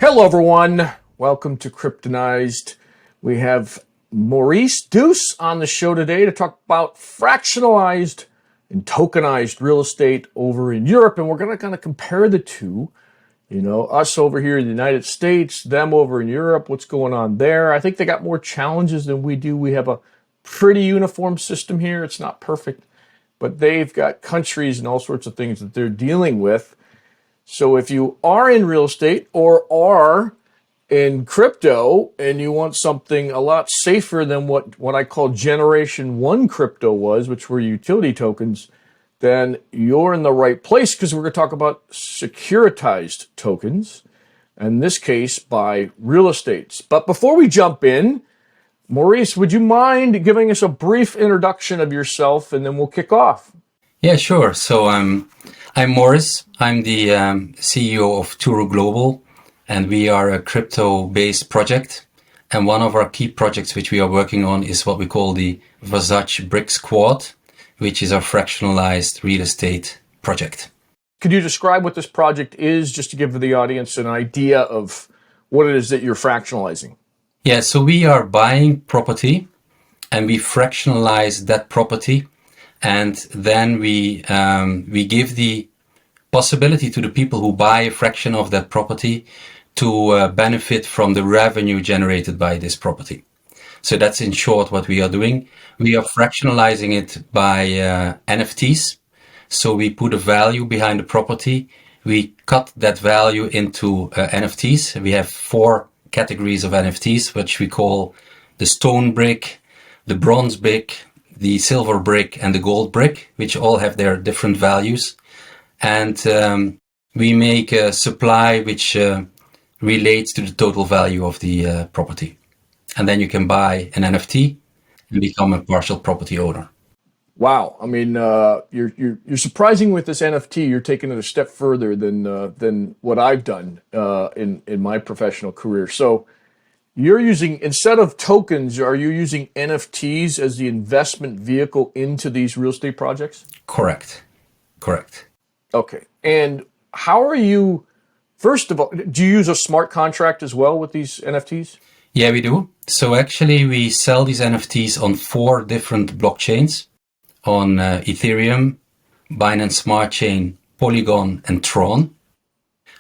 Hello, everyone. Welcome to Cryptonized. We have Maurice, Deuss on the show today to talk about fractionalized and tokenized real estate over in Europe. And we're going to kind of compare the two. You know, us over here in the United States, them over in Europe, what's going on there. I think they got more challenges than we do. We have a pretty uniform system here. It's not perfect, but they've got countries and all sorts of things that they're dealing with. So if you are in real estate or are in crypto and you want something a lot safer than what I call Generation 1 crypto was, which were utility tokens, then you're in the right place, because we're going to talk about securitized tokens, in this case by real estates. But before we jump in, Maurice, would you mind giving us a brief introduction of yourself, and then we'll kick off? Yeah, sure. So I'm Maurice. I'm the CEO of Turo Global, and we are a crypto-based project. And one of our key projects which we are working on is what we call the VersacBrickSquad, which is our fractionalized real estate project. Could you describe what this project is, just to give the audience an idea of what it is that you're fractionalizing? Yeah, so we are buying property and we fractionalize that property. And then we give the possibility to the people who buy a fraction of that property to benefit from the revenue generated by this property. So that's in short what we are doing. We are fractionalizing it by NFTs. So we put a value behind the property. We cut that value into NFTs. We have 4 categories of NFTs, which we call the stone brick, the bronze brick, the silver brick, and the gold brick, which all have their different values. And we make a supply which relates to the total value of the property. And then you can buy an NFT and become a partial property owner. Wow. I mean, you're surprising with this NFT. You're taking it a step further than what I've done in my professional career. So you're using, instead of tokens, are you using NFTs as the investment vehicle into these real estate projects? Correct. Okay. And how are you, first of all, do you use a smart contract as well with these NFTs? Yeah, we do. So actually we sell these NFTs on 4 different blockchains, on Ethereum, Binance Smart Chain, Polygon, and Tron.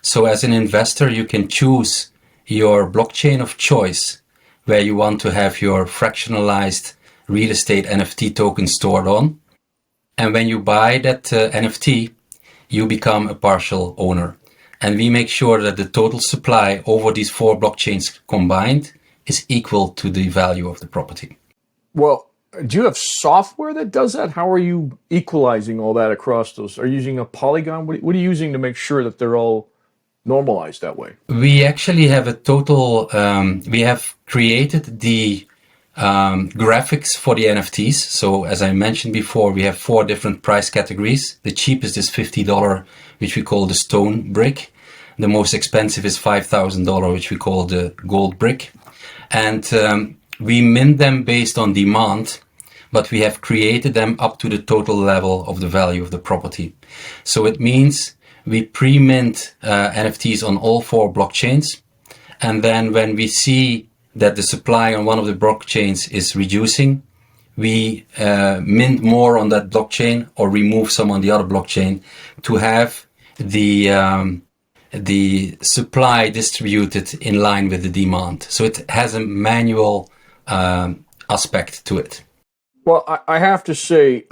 So as an investor, you can choose your blockchain of choice where you want to have your fractionalized real estate NFT token stored on. And when you buy that NFT, you become a partial owner. And we make sure that the total supply over these 4 blockchains combined is equal to the value of the property. Well, do you have software that does that? How are you equalizing all that across those? Are you using a Polygon? What are you using to make sure that they're all normalized that way? We actually have a total, we have created the graphics for the NFTs. So as I mentioned before, we have 4 different price categories. The cheapest is $50, which we call the stone brick. The most expensive is $5,000, which we call the gold brick. And we mint them based on demand, but we have created them up to the total level of the value of the property. So it means we pre-mint NFTs on all 4 blockchains. And then when we see that the supply on one of the blockchains is reducing, we mint more on that blockchain or remove some on the other blockchain to have the supply distributed in line with the demand. So it has a manual aspect to it. Well, I have to say,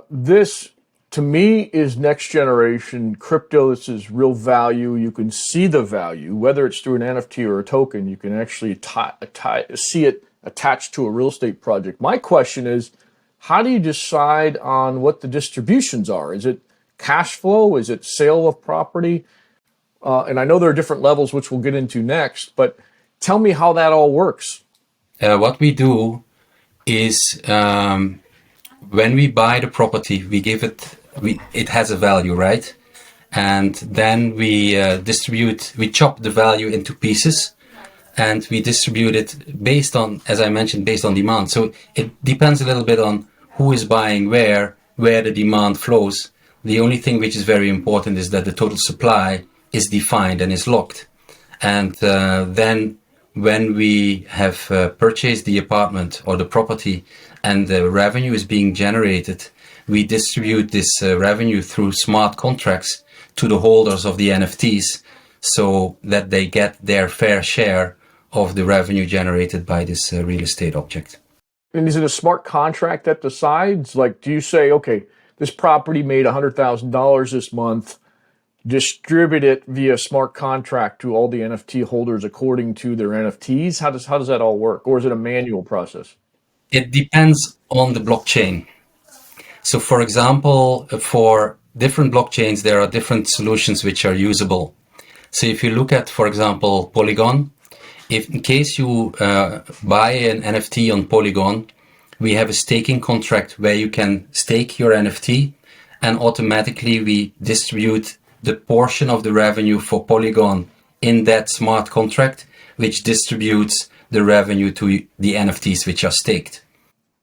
this to me is next generation crypto. This is real value. You can see the value, whether it's through an NFT or a token. You can actually see it attached to a real estate project. My question is, how do you decide on what the distributions are? Is it cash flow? Is it sale of property? And I know there are different levels, which we'll get into next, but tell me how that all works. What we do is when we buy the property, we give it, it has a value, right? And then we we chop the value into pieces and we distribute it based on, as I mentioned, based on demand. So it depends a little bit on who is buying where the demand flows. The only thing which is very important is that the total supply is defined and is locked. And then when we have purchased the apartment or the property and the revenue is being generated, we distribute this revenue through smart contracts to the holders of the NFTs so that they get their fair share of the revenue generated by this real estate object. And is it a smart contract that decides? Like, do you say, okay, this property made $100,000 this month, distribute it via smart contract to all the NFT holders according to their NFTs? How does that all work? Or is it a manual process? It depends on the blockchain. So for example, for different blockchains, there are different solutions which are usable. So if you look at, for example, Polygon, if in case you buy an NFT on Polygon, we have a staking contract where you can stake your NFT and automatically we distribute the portion of the revenue for Polygon in that smart contract, which distributes the revenue to the NFTs which are staked.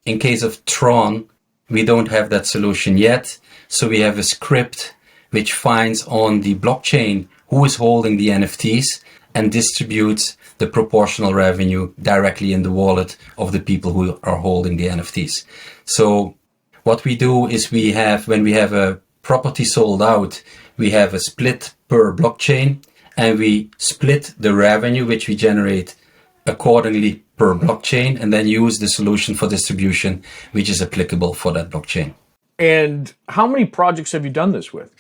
In case of Tron, we don't have that solution yet. So we have a script which finds on the blockchain who is holding the NFTs and distributes the proportional revenue directly in the wallet of the people who are holding the NFTs. So what we do is when we have a property sold out, we have a split per blockchain and we split the revenue which we generate accordingly per blockchain and then use the solution for distribution which is applicable for that blockchain. And how many projects have you done this with?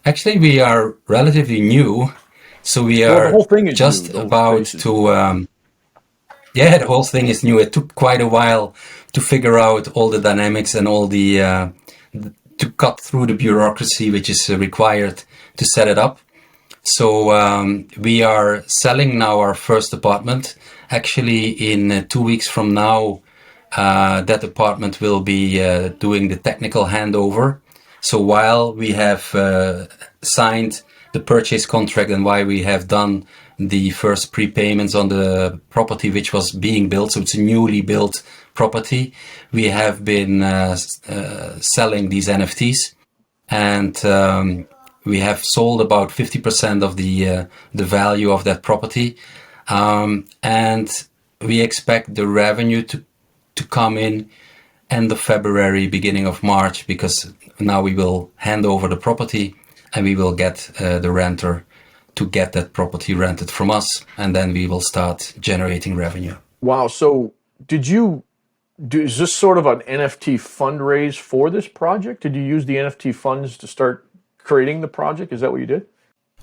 Actually, we are relatively new. So we are the whole thing is just new, about to, the whole thing is new. It took quite a while to figure out all the dynamics and all the, to cut through the bureaucracy which is required to set it up. So we are selling now our first apartment. Actually, in 2 weeks from now, that apartment will be doing the technical handover. So while we have signed the purchase contract and why we have done the first prepayments on the property which was being built, so it's a newly built property, we have been selling these NFTs and we have sold about 50% of the value of that property, and we expect the revenue to come in end of February, beginning of March, because now we will hand over the property and we will get the renter to get that property rented from us, and then we will start generating revenue. Wow. So is this sort of an NFT fundraise for this project? Did you use the NFT funds to start creating the project? Is that what you did?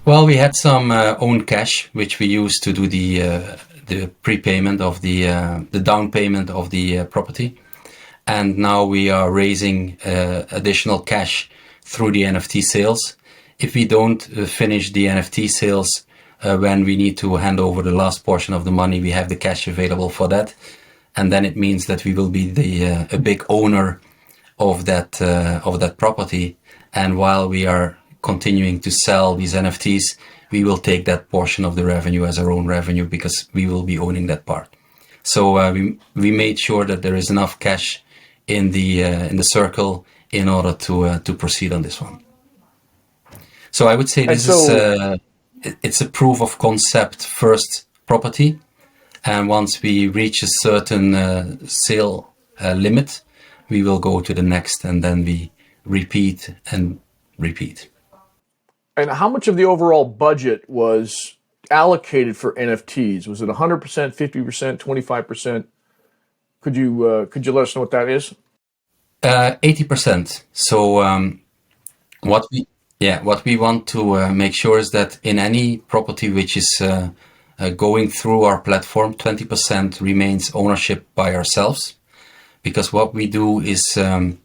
Well, we had some own cash, which we used to do the prepayment of the down payment of the property. And now we are raising additional cash through the NFT sales. If we don't finish the NFT sales when we need to hand over the last portion of the money, we have the cash available for that. And then it means that we will be a big owner of that property. And while we are continuing to sell these NFTs, we will take that portion of the revenue as our own revenue because we will be owning that part. So we made sure that there is enough cash in the circle in order to proceed on this one. So I would say it's a proof of concept first property, and once we reach a certain sale limit, we will go to the next, and then we repeat and repeat. And how much of the overall budget was allocated for NFTs? Was it 100%, 50%, 25%? Could you let us know what that is? 80%. So what we want to make sure is that in any property which is going through our platform, 20% remains ownership by ourselves. Because what we do is per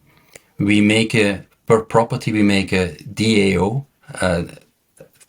property we make a DAO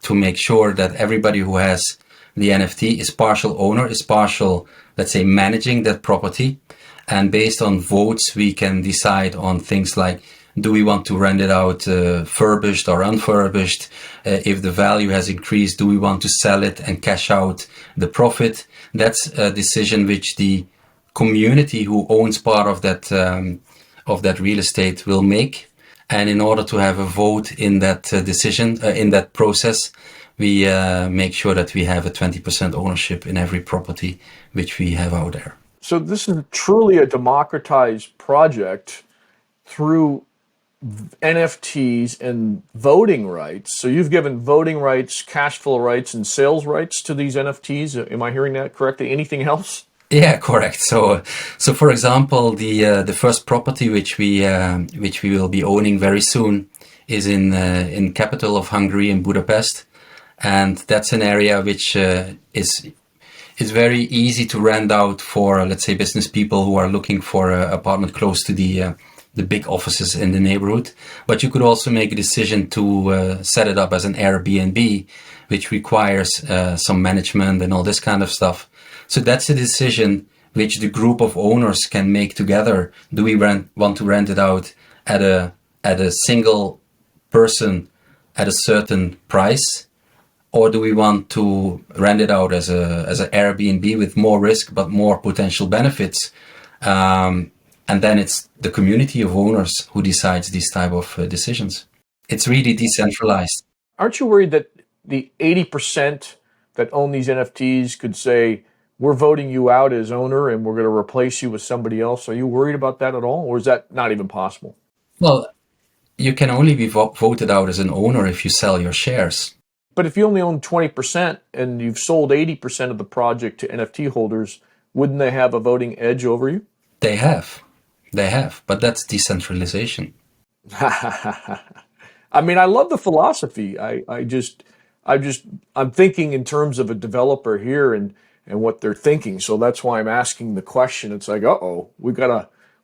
to make sure that everybody who has the NFT is partial owner, is partial, let's say, managing that property. And based on votes, we can decide on things like, do we want to rent it out furbished or unfurbished? If the value has increased, do we want to sell it and cash out the profit? That's a decision which the community who owns part of that real estate will make. And in order to have a vote in that decision, in that process, we make sure that we have a 20% ownership in every property which we have out there. So this is truly a democratized project through NFTs and voting rights. So you've given voting rights, cash flow rights, and sales rights to these NFTs. Am I hearing that correctly? Anything else? Yeah, correct. So for example, the first property which we will be owning very soon is in capital of Hungary, in Budapest, and that's an area which is very easy to rent out for, let's say, business people who are looking for an apartment close to the big offices in the neighborhood. But you could also make a decision to set it up as an Airbnb, which requires some management and all this kind of stuff. So that's a decision which the group of owners can make together. Do we want to rent it out at a single person at a certain price, or do we want to rent it out as an Airbnb with more risk but more potential benefits? And then it's the community of owners who decides these type of decisions. It's really decentralized. Aren't you worried that the 80% that own these NFTs could say, we're voting you out as owner and we're going to replace you with somebody else? Are you worried about that at all? Or is that not even possible? Well, you can only be voted out as an owner if you sell your shares. But if you only own 20% and you've sold 80% of the project to NFT holders, wouldn't they have a voting edge over you? They have, but that's decentralization. I mean, I love the philosophy. I'm thinking in terms of a developer here and what they're thinking. So that's why I'm asking the question. It's like,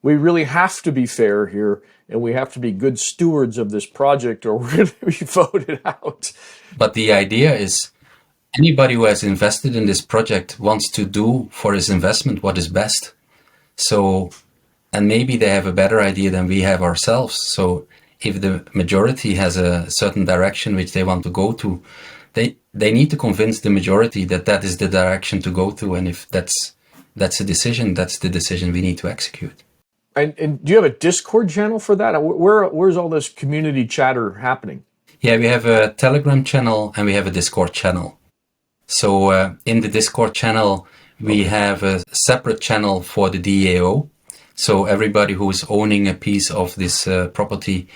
we really have to be fair here, and we have to be good stewards of this project, or we're going to be voted out. But the idea is, anybody who has invested in this project wants to do for his investment what is best. So, and maybe they have a better idea than we have ourselves. So if the majority has a certain direction which they want to go to, they need to convince the majority that is the direction to go to. And if that's a decision, that's the decision we need to execute. And do you have a Discord channel for that? Where's all this community chatter happening? Yeah, we have a Telegram channel and we have a Discord channel. So in the Discord channel, we have a separate channel for the DAO. So everybody who is owning a piece of this property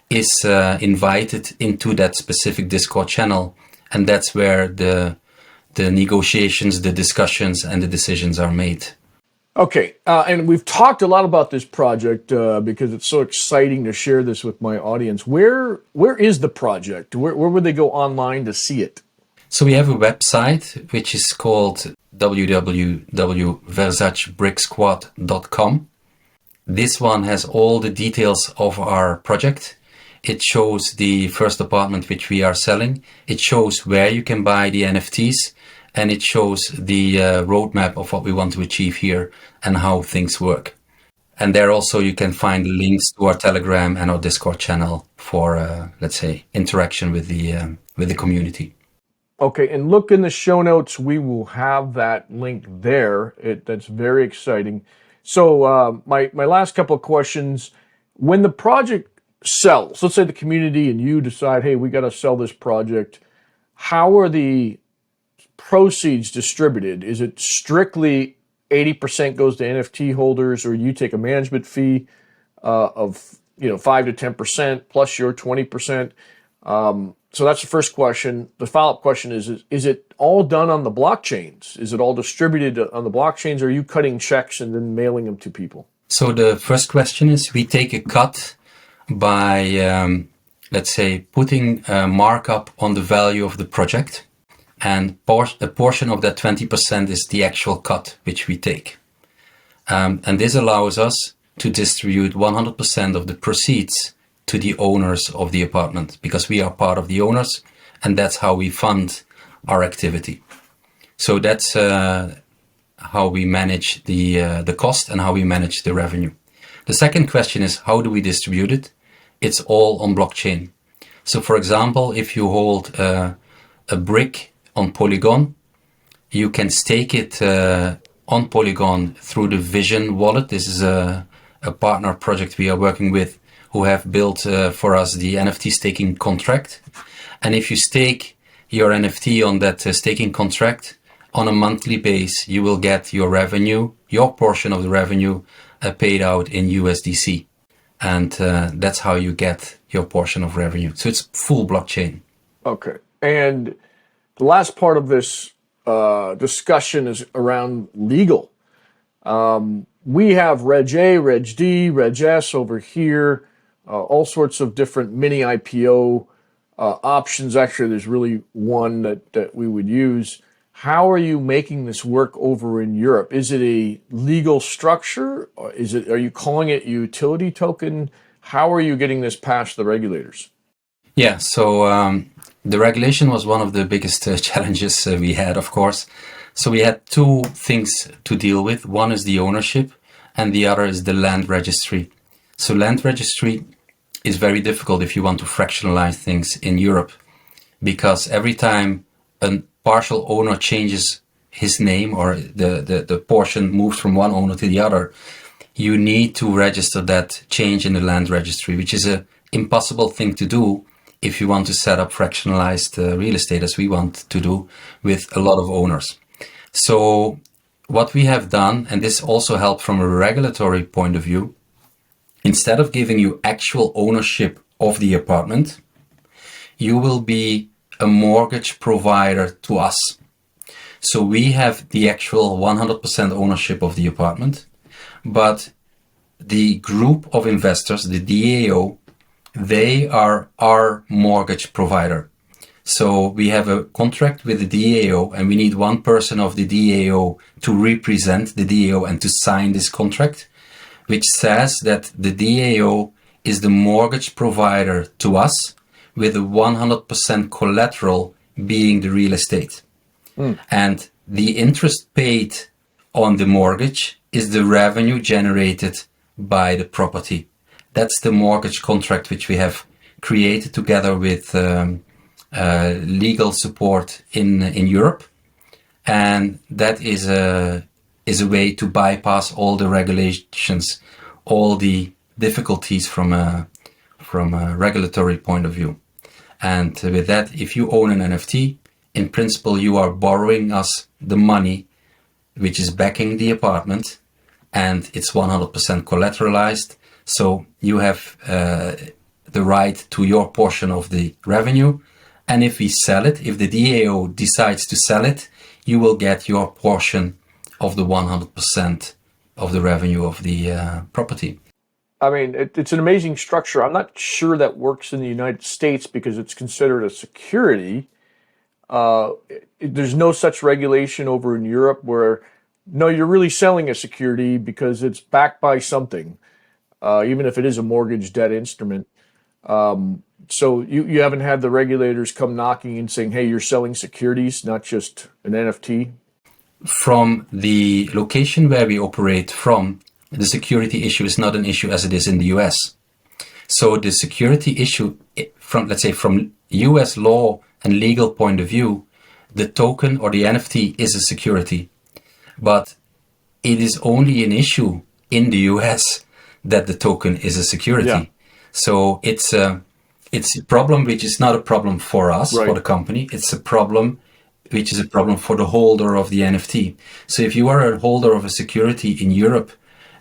is invited into that specific Discord channel. And that's where the negotiations, the discussions, and the decisions are made. Okay, and we've talked a lot about this project because it's so exciting to share this with my audience. Where is the project? Where would they go online to see it? So we have a website which is called www.VersacBrickSquad.com. This one has all the details of our project. It shows the first apartment which we are selling. It shows where you can buy the NFTs. And it shows the roadmap of what we want to achieve here and how things work. And there also you can find links to our Telegram and our Discord channel for, let's say, interaction with the community. Okay, and look in the show notes. We will have that link there. That's very exciting. So my last couple of questions. When the project sells, let's say the community and you decide, hey, we got to sell this project. How are the proceeds distributed? Is it strictly 80% goes to NFT holders, or you take a management fee of 5 to 10% plus your 20%? So that's the first question. The follow-up question is it all done on the blockchains? Is it all distributed on the blockchains, or are you cutting checks and then mailing them to people? So the first question is, we take a cut by, let's say, putting a markup on the value of the project. And a portion of that 20% is the actual cut which we take. And this allows us to distribute 100% of the proceeds to the owners of the apartment, because we are part of the owners, and that's how we fund our activity. So that's how we manage the cost and how we manage the revenue. The second question is, how do we distribute it? It's all on blockchain. So for example, if you hold a brick on Polygon, you can stake it on Polygon through the Vision wallet. This is a partner project we are working with, who have built for us the NFT staking contract. And if you stake your NFT on that staking contract, on a monthly base, you will get your revenue, your portion of the revenue paid out in USDC. And that's how you get your portion of revenue. So it's full blockchain. Okay. And the last part of this discussion is around legal. We have Reg A, Reg D, Reg S over here, all sorts of different mini IPO options. Actually, there's really one that we would use. How are you making this work over in Europe? Is it a legal structure? Or are you calling it utility token? How are you getting this past the regulators? Yeah, so the regulation was one of the biggest challenges we had, of course. So we had two things to deal with. One is the ownership and the other is the land registry. So land registry is very difficult if you want to fractionalize things in Europe, because every time a partial owner changes his name or the portion moves from one owner to the other, you need to register that change in the land registry, which is an impossible thing to do if you want to set up fractionalized real estate, as we want to do with a lot of owners. So what we have done, and this also helped from a regulatory point of view, instead of giving you actual ownership of the apartment, you will be a mortgage provider to us. So we have the actual 100% ownership of the apartment, but the group of investors, the DAO, they are our mortgage provider. So we have a contract with the DAO and we need one person of the DAO to represent the DAO and to sign this contract, which says that the DAO is the mortgage provider to us, with a 100% collateral being the real estate. And the interest paid on the mortgage is the revenue generated by the property. That's the mortgage contract which we have created together with legal support in Europe. And that is a way to bypass all the regulations, all the difficulties from a regulatory point of view. And with that, if you own an NFT, in principle, you are borrowing us the money which is backing the apartment, and it's 100% collateralized. So you have the right to your portion of the revenue. And if we sell it, if the DAO decides to sell it, you will get your portion of the 100% of the revenue of the property. I mean, it's an amazing structure. I'm not sure that works in the United States because it's considered a security. There's no such regulation over in Europe where, no, you're really selling a security because it's backed by something, even if it is a mortgage debt instrument. So you haven't had the regulators come knocking and saying, hey, you're selling securities, not just an NFT? From the location where we operate from, the security issue is not an issue as it is in the US. So the security issue from, let's say, from US law and legal point of view, the token or the NFT is a security. But it is only an issue in the US that the token is a security. Yeah. So it's a problem which is not a problem for us, right, for the company. It's a problem which is a problem for the holder of the NFT. So if you are a holder of a security in Europe,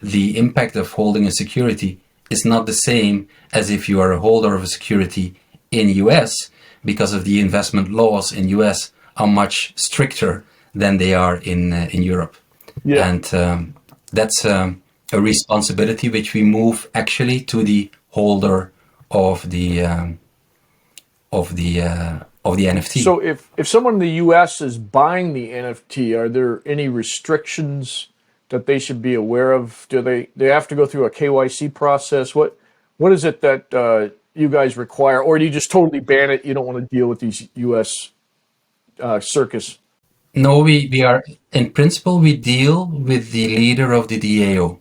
the impact of holding a security is not the same as if you are a holder of a security in US, because of the investment laws in US are much stricter than they are in Europe. Yeah. And that's a responsibility which we move actually to the holder of the NFT. So if someone in the US is buying the NFT, are there any restrictions that they should be aware of? Do they have to go through a KYC process? What is it that you guys require, or do you just totally ban it? You don't want to deal with these US circus? No, we are, in principle, we deal with the leader of the DAO.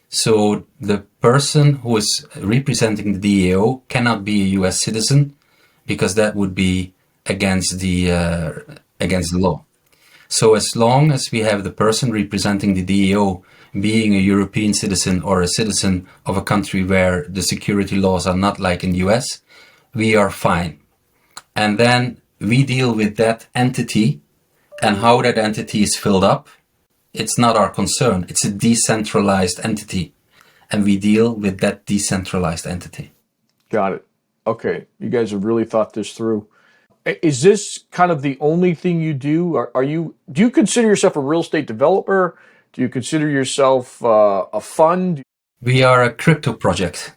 So the person who is representing the DAO cannot be a US citizen, because that would be against the law. So as long as we have the person representing the DAO being a European citizen or a citizen of a country where the security laws are not like in the US, we are fine. And then we deal with that entity, and how that entity is filled up, it's not our concern. It's a decentralized entity, and we deal with that decentralized entity. Got it. Okay. You guys have really thought this through. Is this kind of the only thing you do? Do you consider yourself a real estate developer? Do you consider yourself a fund? We are a crypto project.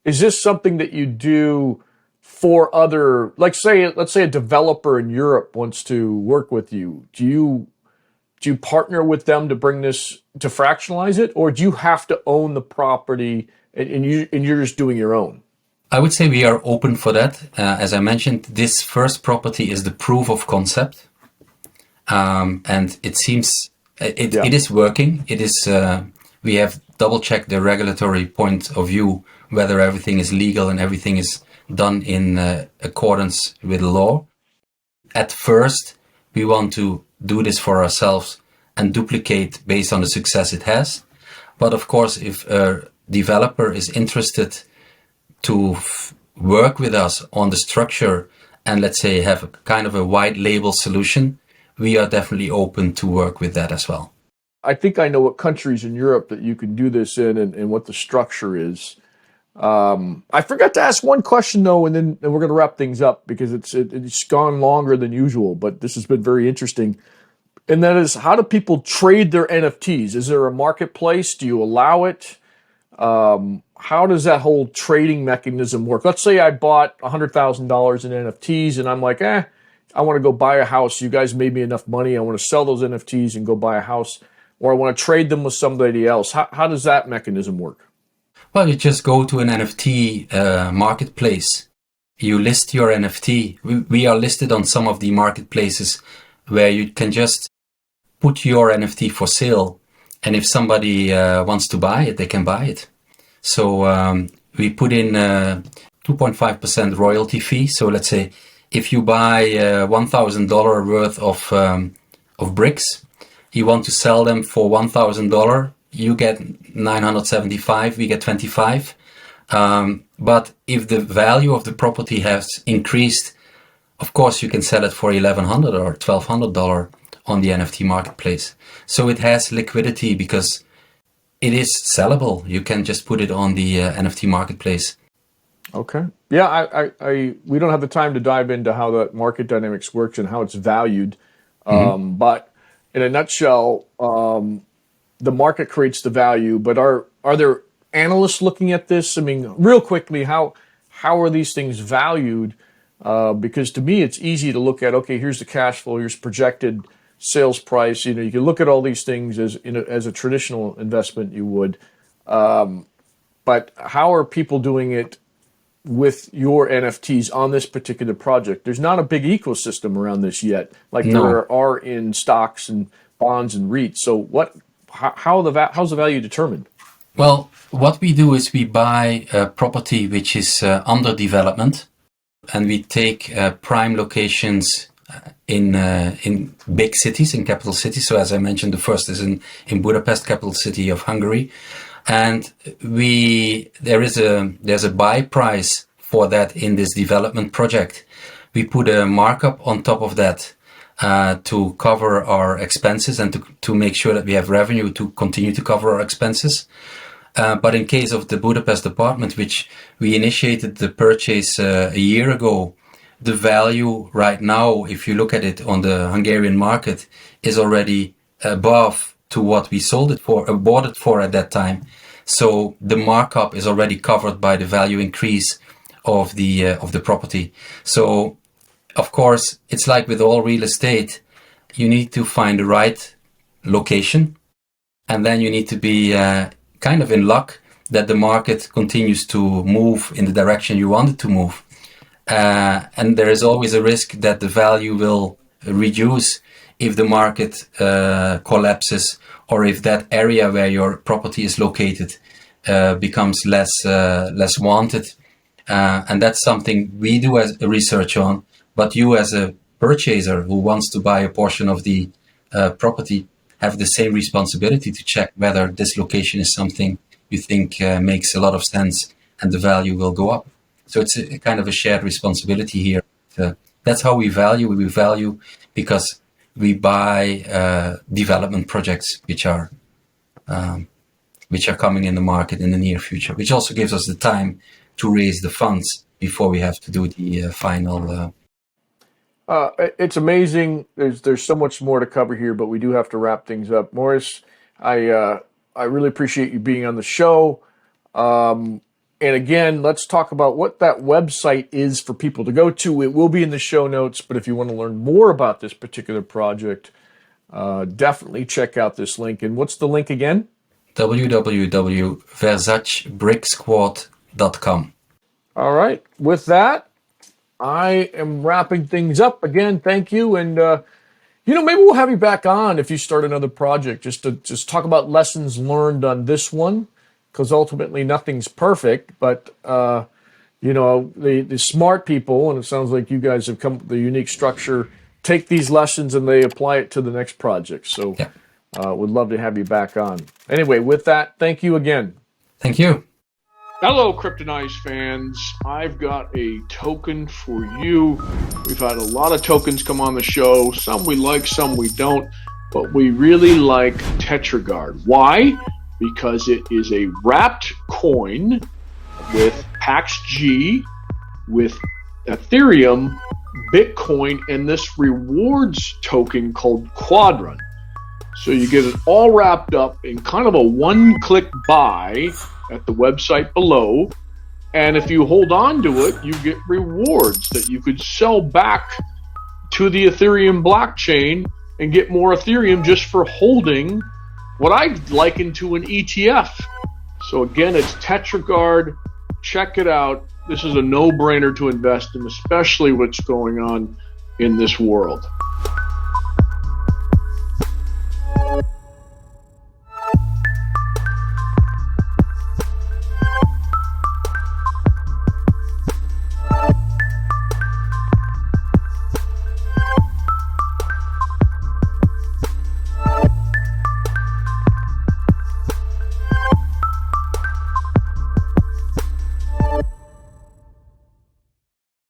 Is this something that you do for other, let's say a developer in Europe wants to work with you? Do you partner with them to bring this to fractionalize it, or do you have to own the property and you're just doing your own? I would say we are open for that. As I mentioned, this first property is the proof of concept, and it seems it is working. It is. We have double checked the regulatory point of view, whether everything is legal and everything is done in accordance with the law. At first, we want to do this for ourselves and duplicate based on the success it has. But of course, if a developer is interested to work with us on the structure and let's say have a kind of a white label solution, we are definitely open to work with that as well. I think I know what countries in Europe that you can do this in and what the structure is. I forgot to ask one question though, and then we're going to wrap things up because it's gone longer than usual, but this has been very interesting. And that is, how do people trade their NFTs? Is there a marketplace? Do you allow it? How does that whole trading mechanism work? Let's say I bought $100,000 in NFTs and I'm like, I want to go buy a house. You guys made me enough money. I want to sell those NFTs and go buy a house, or I want to trade them with somebody else. How does that mechanism work? Well, you just go to an NFT marketplace. You list your NFT. We are listed on some of the marketplaces where you can just put your NFT for sale. And if somebody wants to buy it, they can buy it. So we put in 2.5% royalty fee. So let's say if you buy $1,000 worth of bricks, you want to sell them for $1,000, you get 975, we get 25. But if the value of the property has increased, of course you can sell it for $1,100 or $1,200 on the NFT marketplace. So it has liquidity because it is sellable. You can just put it on the NFT marketplace. Okay. Yeah, we don't have the time to dive into how the market dynamics works and how it's valued. But in a nutshell, the market creates the value, but are there analysts looking at this? I mean, real quickly, how are these things valued? Because to me, it's easy to look at, okay, here's the cash flow, here's projected sales price. You can look at all these things as a traditional investment you would. But how are people doing it with your NFTs on this particular project? There's not a big ecosystem around this yet, like there are in stocks and bonds and REITs. So how's the value determined? Well, what we do is we buy a property which is under development, and we take prime locations in big cities, in capital cities. So as I mentioned, the first is in Budapest, capital city of Hungary. And there's a buy price for that in this development project. We put a markup on top of that to cover our expenses and to make sure that we have revenue to continue to cover our expenses. But in case of the Budapest apartment, which we initiated the purchase a year ago, the value right now, if you look at it on the Hungarian market, is already above to what we bought it for at that time. So the markup is already covered by the value increase of the property. So of course, it's like with all real estate, you need to find the right location, and then you need to be kind of in luck that the market continues to move in the direction you want it to move. And there is always a risk that the value will reduce if the market collapses, or if that area where your property is located becomes less wanted. And that's something we do as a research on. But you as a purchaser who wants to buy a portion of the property have the same responsibility to check whether this location is something you think makes a lot of sense and the value will go up. So it's a kind of a shared responsibility here That's how we value. We value because we buy development projects which are coming in the market in the near future, which also gives us the time to raise the funds before we have to do the final. It's amazing. There's so much more to cover here, but we do have to wrap things up. Maurice, I really appreciate you being on the show. And again, let's talk about what that website is for people to go to. It will be in the show notes, but if you want to learn more about this particular project, definitely check out this link. And what's the link again? www.VersacBrickSquad.com. All right. With that, I am wrapping things up. Again, thank you. And, maybe we'll have you back on if you start another project just to talk about lessons learned on this one, because ultimately nothing's perfect. But, the smart people, and it sounds like you guys have come up with a unique structure, take these lessons and they apply it to the next project. So would love to have you back on. Anyway, with that, thank you again. Thank you. Hello, Cryptonized fans. I've got a token for you. We've had a lot of tokens come on the show. Some we like, some we don't. But we really like Tetragard. Why? Because it is a wrapped coin with Pax G, with Ethereum, Bitcoin, and this rewards token called Quadrant. So you get it all wrapped up in kind of a one-click buy at the website below. And if you hold on to it, you get rewards that you could sell back to the Ethereum blockchain and get more Ethereum just for holding what I'd liken to an ETF. So again, it's Tetragard. Check it out. This is a no-brainer to invest in, especially what's going on in this world.